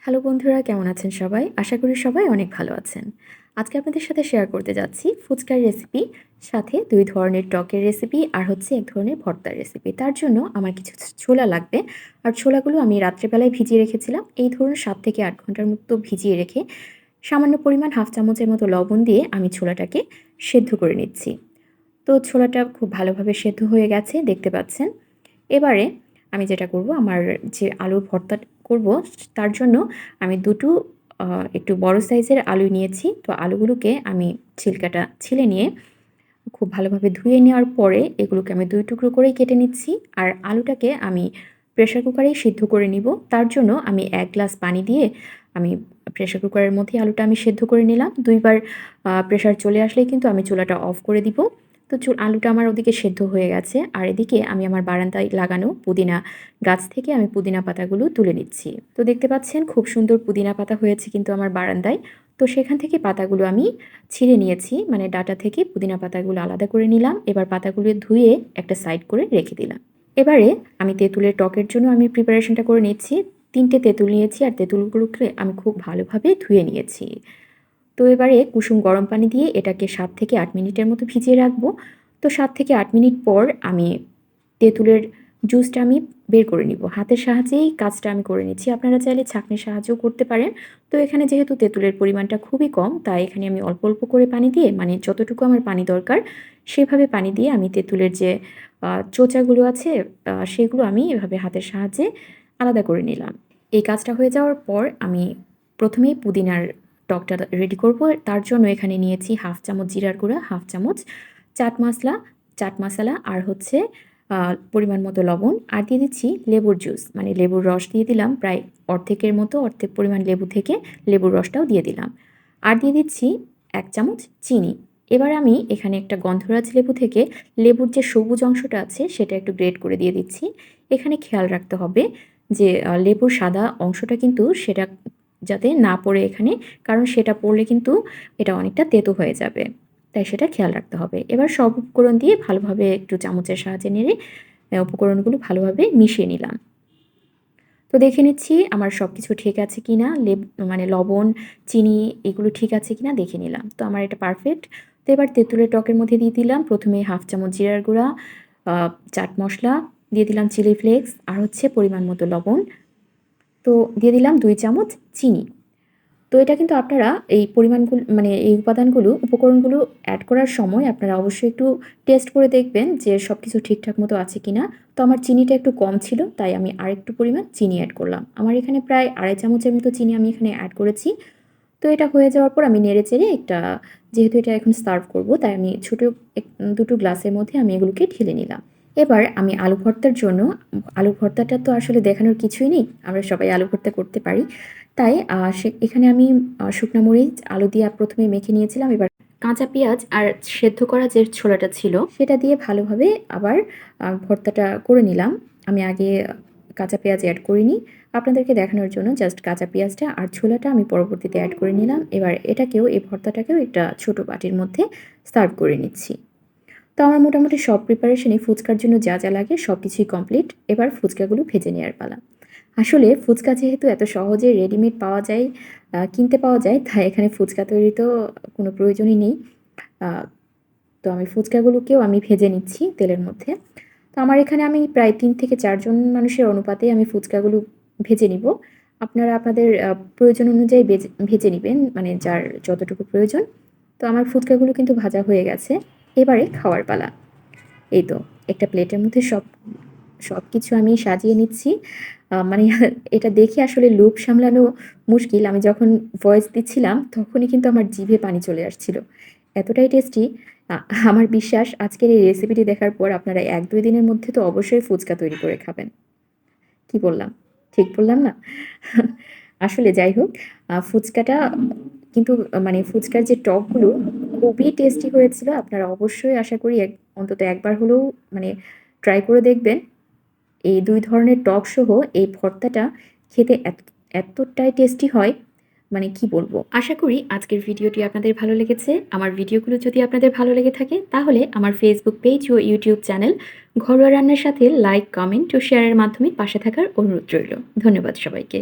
Hello বন্ধুরা, কেমন আছেন সবাই? আশা করি সবাই অনেক ভালো আছেন। আজকে আপনাদের সাথে শেয়ার করতে যাচ্ছি ফুচকার রেসিপি, সাথে ২ ধরনের টকের রেসিপি আর হচ্ছে ১ ধরনের ভর্তার রেসিপি। তার জন্য আমার কিছু ছোলা লাগবে। আর ছোলাগুলো আমি রাত্রেবেলায় ভিজিয়ে রেখেছিলাম। এই ধরুন ৭ থেকে ৮ ঘন্টার মতো ভিজিয়ে রেখে সামান্য পরিমাণ ১/২ চামচের মতো লবণ দিয়ে আমি ছোলাটাকে সেদ্ধ করে নিচ্ছি। তো ছোলাটা খুব ভালোভাবে সেদ্ধ হয়ে গেছে, দেখতে পাচ্ছেন। এবারে আমি যেটা করব, আমার যে আলুর ভর্তা করব তার জন্য আমি দুটো আ একটু বড় সাইজের আলু নিয়েছি। তো আলুগুলোকে আমি ছিলকাটা ছিলে নিয়ে খুব ভালোভাবে ধুয়ে নেওয়ার পরে এগুলোকে আমি ২ টুকরো করে কেটে নিচ্ছি। আর আলুটাকে আমি প্রেশার কুকারেই সিদ্ধ করে নিব। তার জন্য আমি ১ গ্লাস পানি দিয়ে আমি প্রেশার কুকারের মধ্যেই আলুটা আমি সেদ্ধ করে নিলাম। ২ বার প্রেশার চলে আসলেই কিন্তু আমি চুলাটা অফ করে দিব। তো আলুটা আমার ওদিকে সেদ্ধ হয়ে গেছে। আর এদিকে আমি আমার বারান্দায় লাগানো পুদিনা গাছ থেকে আমি পুদিনা পাতাগুলো তুলে নিচ্ছি। তো দেখতে পাচ্ছেন খুব সুন্দর পুদিনা পাতা হয়েছে কিন্তু আমার বারান্দায়। তো সেখান থেকে পাতাগুলো আমি ছিঁড়ে নিয়েছি, মানে ডাঁটা থেকে পুদিনা পাতাগুলো আলাদা করে নিলাম। এবার পাতাগুলো ধুয়ে একটা সাইড করে রেখে দিলাম। এবারে আমি তেঁতুলের টকের জন্য আমি প্রিপারেশনটা করে নিচ্ছি। ৩ টে তেঁতুল নিয়েছি আর তেঁতুলগুলোকে আমি খুব ভালোভাবে ধুয়ে নিয়েছি। তো এবারে কুসুম গরম পানি দিয়ে এটাকে ৭ থেকে ৮ মিনিটের মতো ভিজিয়ে রাখবো। তো ৭ থেকে ৮ মিনিট পর আমি তেঁতুলের জুসটা আমি বের করে নিব। হাতের সাহায্যেই কাজটা আমি করে নিচ্ছি। আপনারা চাইলে ছাঁকনির সাহায্যেও করতে পারেন। তো এখানে যেহেতু তেঁতুলের পরিমাণটা খুবই কম, তাই এখানে আমি অল্প, অল্প করে পানি দিয়ে, মানে যতটুকু আমার পানি দরকার সেভাবে পানি দিয়ে আমি তেঁতুলের যে চোচাগুলো আছে সেগুলো আমি এভাবে হাতের সাহায্যে আলাদা করে নিলাম। এই কাজটা হয়ে যাওয়ার পর আমি ১ম এই পুদিনার টকটা রেডি করব। তার জন্য এখানে নিয়েছি ১/২ চামচ জিরার গুঁড়া, ১/২ চামচ চাট মশলা আর হচ্ছে পরিমাণ মতো লবণ, আর দিয়ে দিচ্ছি লেবুর জুস, মানে লেবুর রস দিয়ে দিলাম প্রায় অর্ধেকের মতো, অর্ধেক পরিমাণ লেবু থেকে লেবুর রসটাও দিয়ে দিলাম। আর দিয়ে দিচ্ছি ১ চামচ চিনি। এবার আমি এখানে একটা গন্ধরাজ লেবু থেকে লেবুর যে সবুজ অংশটা আছে সেটা একটু গ্রেট করে দিয়ে দিচ্ছি। এখানে খেয়াল রাখতে হবে যে লেবুর সাদা অংশটা কিন্তু সেটা যাতে না পড়ে এখানে, কারণ সেটা পড়লে কিন্তু এটা অনেকটা তেতো হয়ে যাবে। তাই সেটা খেয়াল রাখতে হবে। এবার সব উপকরণ দিয়ে ভালোভাবে একটু চামচের সাহায্যে নেড়ে উপকরণগুলো ভালোভাবে মিশিয়ে নিলাম। তো দেখে নিচ্ছি আমার সবকিছু ঠিক আছে কিনা, মানে লবণ, চিনি এগুলো ঠিক আছে কিনা দেখে নিলাম। তো আমার এটা পারফেক্ট। তো এবার তেঁতুলের টকের মধ্যে দিয়ে দিলাম ১ম এ ১/২ চামচ জিরার গুঁড়া, আ চাট মসলা, দিয়ে দিলাম চিলি ফ্লেক্স আর হচ্ছে পরিমাণ মতো লবণ। তো দিয়ে দিলাম ২ চামচ চিনি। তো এটা কিন্তু আপনারা এই মানে এই উপকরণগুলো অ্যাড করার সময় আপনারা অবশ্যই একটু টেস্ট করে দেখবেন যে সবকিছু ঠিকঠাক মতো আছে কিনা। তো আমার চিনিটা একটু কম ছিল, তাই আমি আরেকটু পরিমাণ চিনি অ্যাড করলাম। আমার এখানে প্রায় ২.৫ চামচের মতো চিনি আমি এখানে অ্যাড করেছি। তো এটা হয়ে যাওয়ার পর আমি নেড়েচেড়ে যেহেতু এটা এখন সার্ভ করব, তাই আমি ছোট দুটো গ্লাসের মধ্যে আমি এগুলোকে ঢেলে নিলাম। এবার আমি আলু ভর্তার জন্য, আলু ভর্তাটা তো আসলে দেখানোর কিছুই নেই। আমরা সবাই আলু ভর্তা করতে পারি। তাই এখানে আমি শুকনা মরিচ, আলু দিয়ে ১ম এ মেখে নিয়েছিলাম। এবার কাঁচা পেঁয়াজ আর সেদ্ধ করা যে ছোলাটা ছিল সেটা দিয়ে ভালোভাবে আবার ভর্তাটা করে নিলাম। আমি আগে কাঁচা পেঁয়াজ অ্যাড করিনি। আপনাদেরকে দেখানোর জন্য জাস্ট কাঁচা পেঁয়াজটা আর ছোলাটা আমি পরবর্তীতে অ্যাড করে নিলাম। এবার এই ভর্তাটাকেও একটা ছোট বাটির মধ্যে সার্ভ করে নিচ্ছি। তো আমার মোটামুটি সব প্রিপারেশনই ফুচকার জন্য যা, যা লাগে সবকিছুই কমপ্লিট। এবার ফুচকাগুলো ভেজে নেওয়ার পালা। আসলে ফুচকা যেহেতু এত সহজে রেডিমেড পাওয়া যায়, কিনতে পাওয়া যায়, তাই এখানে ফুচকা তৈরির তো কোনো প্রয়োজনই নেই। আ তো আমি ফুচকাগুলোকেও আমি ভেজে নিচ্ছি তেলের মধ্যে। তো আমার এখানে আমি প্রায় ৩ থেকে ৪ জন মানুষের অনুপাতে আমি ফুচকাগুলো ভেজে নিব। আপনারা আপনাদের প্রয়োজন অনুযায়ী ভেজে নিবেন, মানে যার যতটুকু প্রয়োজন। তো আমার ফুচকাগুলো কিন্তু ভাজা হয়ে গেছে। এবারে খাওয়ার পালা। এই তো একটা প্লেটের মধ্যে সবকিছু আমি সাজিয়ে নিচ্ছি। মানে এটা দেখে আসলে লোভ সামলানো মুশকিল। আমি যখন ভয়েস দিচ্ছিলাম তখনই কিন্তু আমার জিভে পানি চলে আসছিল। এতটাই টেস্টি। আ আমার বিশ্বাস আজকের এই রেসিপিটি দেখার পর আপনারা ১-২ দিনের মধ্যে তো অবশ্যই ফুচকা তৈরি করে খাবেন। কি বললাম? ঠিক বললাম না? আসলে যাই হোক, ফুচকাটা কিন্তু মানে ফুচকার যে টকগুলো খুবই টেস্টি হয়েছিল। আপনারা অবশ্যই আশা করি অন্তত একবার হলেও মানে ট্রাই করে দেখবেন। এই ২ ধরনের টক সহ এই ভর্তাটা খেতে এতটাই টেস্টি হয়, মানে কি বলবো? আশা করি আজকের ভিডিওটি আপনাদের ভালো লেগেছে। আমার ভিডিওগুলো যদি আপনাদের ভালো লেগে থাকে তাহলে আমার ফেসবুক পেজ ও ইউটিউব চ্যানেল ঘরোয়া রান্নার সাথে লাইক, কমেন্ট ও শেয়ারের মাধ্যমে পাশে থাকার অনুরোধ রইল। ধন্যবাদ সবাইকে।